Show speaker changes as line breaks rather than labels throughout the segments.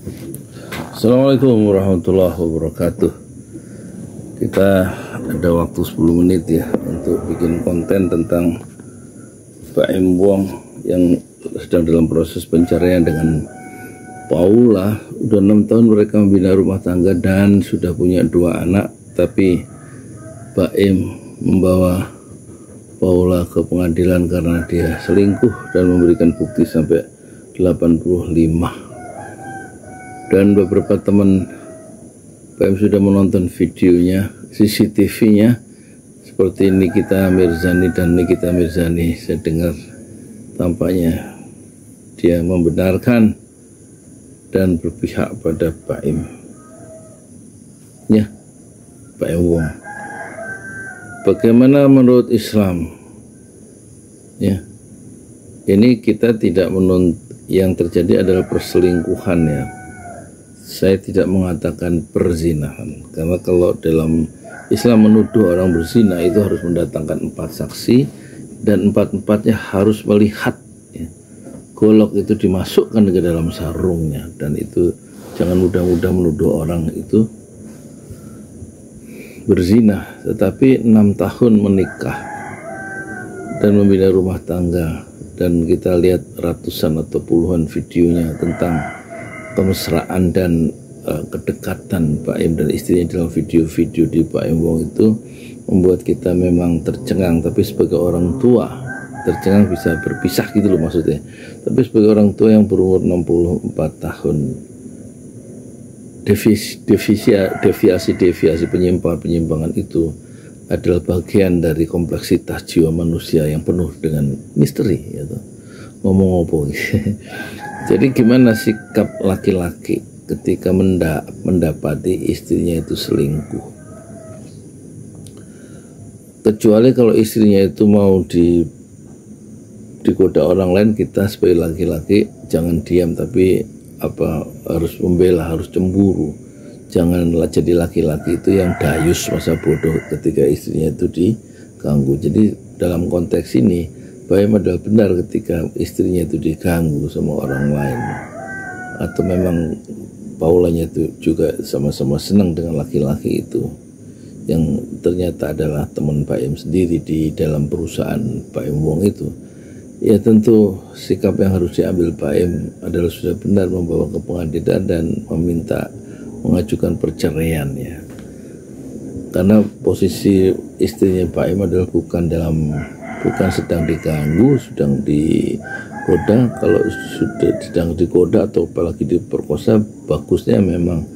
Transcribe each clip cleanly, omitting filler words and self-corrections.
Assalamualaikum warahmatullahi wabarakatuh. Kita ada waktu 10 menit ya untuk bikin konten tentang Baim Wong yang sedang dalam proses pencarian dengan Paula. Udah 6 tahun mereka membina rumah tangga dan sudah punya 2 anak, tapi Baim membawa Paula ke pengadilan karena dia selingkuh dan memberikan bukti sampai 85. Dan beberapa teman Baim sudah menonton videonya, CCTV-nya, seperti Nikita Mirzani dan Nikita Mirzani. Saya dengar tampaknya dia membenarkan dan berpihak pada Baim, ya, Baim Wong. Bagaimana menurut Islam? Ya, ini kita tidak menuntut yang terjadi adalah perselingkuhan ya. Saya tidak mengatakan perzinahan, karena kalau dalam Islam menuduh orang berzina itu harus mendatangkan 4 saksi dan 4-4-nya harus melihat ya, golok itu dimasukkan ke dalam sarungnya, dan itu jangan mudah-mudah menuduh orang itu berzina. Tetapi 6 tahun menikah dan membina rumah tangga, dan kita lihat ratusan atau puluhan videonya tentang kemesraan dan kedekatan Baim dan istrinya dalam video-video di Baim Wong itu membuat kita memang tercengang. Tapi sebagai orang tua, tercengang bisa berpisah gitu loh maksudnya. Tapi sebagai orang tua yang berumur 64 tahun, deviasi penyimpangan itu adalah bagian dari kompleksitas jiwa manusia yang penuh dengan misteri gitu. Ngomong apa Jadi gimana sikap laki-laki ketika mendapati istrinya itu selingkuh? Kecuali kalau istrinya itu mau digoda orang lain, kita sebagai laki-laki jangan diam, tapi harus membela, harus cemburu. Janganlah jadi laki-laki itu yang dayus masa bodoh ketika istrinya itu diganggu. Jadi dalam konteks ini Baim adalah benar ketika istrinya itu diganggu sama orang lain, atau memang Paulanya itu juga sama-sama senang dengan laki-laki itu yang ternyata adalah teman Baim sendiri di dalam perusahaan Baim Wong itu. Ya tentu sikap yang harus diambil Baim adalah sudah benar membawa ke pengadilan dan meminta mengajukan perceraian ya, karena posisi istrinya Baim adalah bukan sedang diganggu, sedang digoda. Kalau sudah sedang digoda atau apalagi diperkosa, bagusnya memang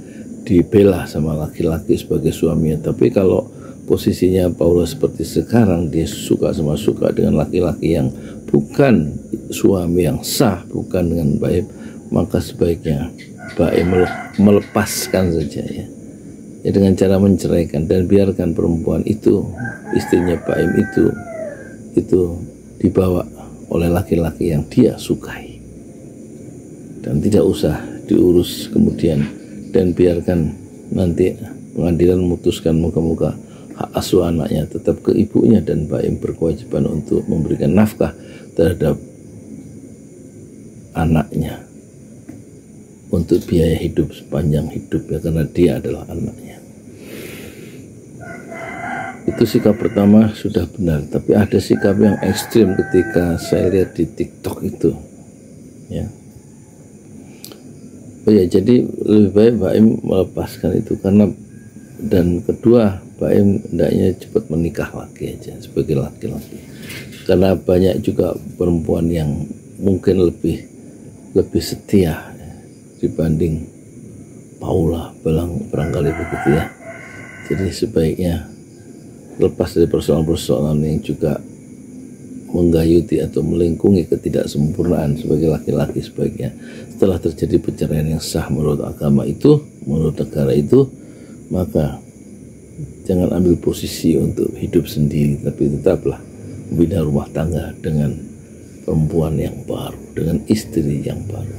dibela sama laki-laki sebagai suaminya. Tapi kalau posisinya Paula seperti sekarang, dia suka dengan laki-laki yang bukan suami yang sah, bukan dengan Baim, maka sebaiknya Baim melepaskan saja ya, dengan cara menceraikan, dan biarkan perempuan itu, istrinya Baim itu dibawa oleh laki-laki yang dia sukai, dan tidak usah diurus kemudian, dan biarkan nanti pengadilan memutuskan, moga-moga hak asuh anaknya tetap ke ibunya, dan Baim berkewajiban untuk memberikan nafkah terhadap anaknya untuk biaya hidup sepanjang hidupnya, karena dia adalah anaknya. Itu sikap pertama sudah benar. Tapi ada sikap yang ekstrim ketika saya lihat di TikTok itu ya. Oh ya, jadi lebih baik Baim melepaskan itu, karena, dan kedua, Baim hendaknya cepat menikah lagi aja sebagai laki-laki, karena banyak juga perempuan yang mungkin lebih setia ya, dibanding Paula, barangkali begitu ya. Jadi sebaiknya lepas dari persoalan-persoalan yang juga menggayuti atau melingkungi ketidaksempurnaan sebagai laki-laki, sebaiknya setelah terjadi perceraian yang sah menurut agama itu, menurut negara itu, maka jangan ambil posisi untuk hidup sendiri, tapi tetaplah membina rumah tangga dengan perempuan yang baru, dengan istri yang baru.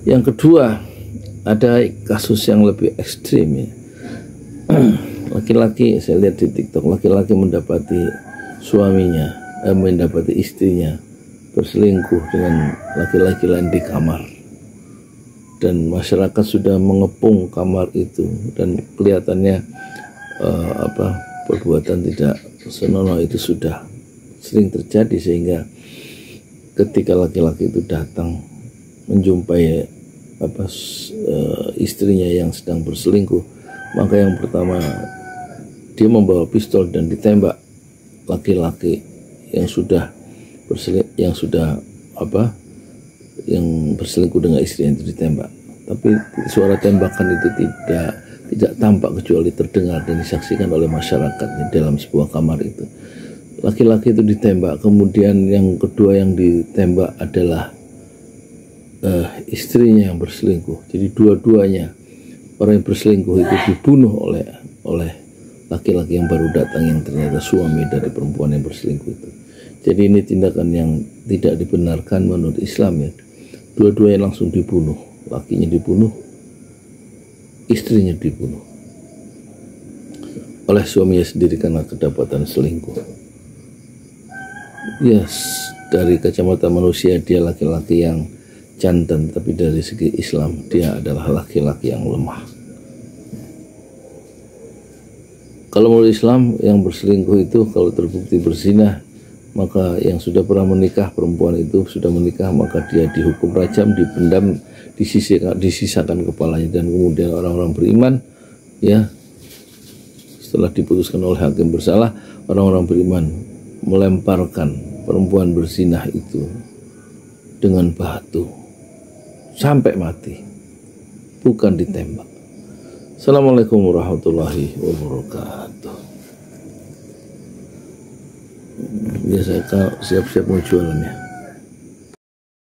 Yang kedua, ada kasus yang lebih ekstrim ya. Laki-laki, saya lihat di TikTok, laki-laki mendapati suaminya, mendapati istrinya berselingkuh dengan laki-laki lain di kamar. dan masyarakat sudah mengepung kamar itu dan kelihatannya perbuatan tidak senonoh itu sudah sering terjadi, sehingga ketika laki-laki itu datang menjumpai istrinya yang sedang berselingkuh, maka yang pertama dia membawa pistol dan ditembak laki-laki yang berselingkuh dengan istrinya itu ditembak. Tapi suara tembakan itu tidak tampak kecuali terdengar dan disaksikan oleh masyarakat di dalam sebuah kamar itu. Laki-laki itu ditembak, kemudian yang kedua yang ditembak adalah istrinya yang berselingkuh. Jadi dua-duanya orang yang berselingkuh itu dibunuh oleh laki-laki yang baru datang, yang ternyata suami dari perempuan yang berselingkuh itu. Jadi ini tindakan yang tidak dibenarkan menurut Islam ya. Dua-duanya langsung dibunuh, lakinya dibunuh, istrinya dibunuh oleh suaminya sendiri karena kedapatan selingkuh. Dari kacamata manusia dia laki-laki yang jantan, tapi dari segi Islam dia adalah laki-laki yang lemah. Kalau menurut Islam yang berselingkuh itu kalau terbukti berzina, maka yang sudah pernah menikah, perempuan itu sudah menikah, maka dia dihukum rajam, dipendam, disisakan kepalanya. Dan kemudian orang-orang beriman ya, setelah diputuskan oleh hakim bersalah, orang-orang beriman melemparkan perempuan berzina itu dengan batu sampai mati, bukan ditembak. Assalamualaikum warahmatullahi wabarakatuh. Ya, saya siap-siap mau jualan ya.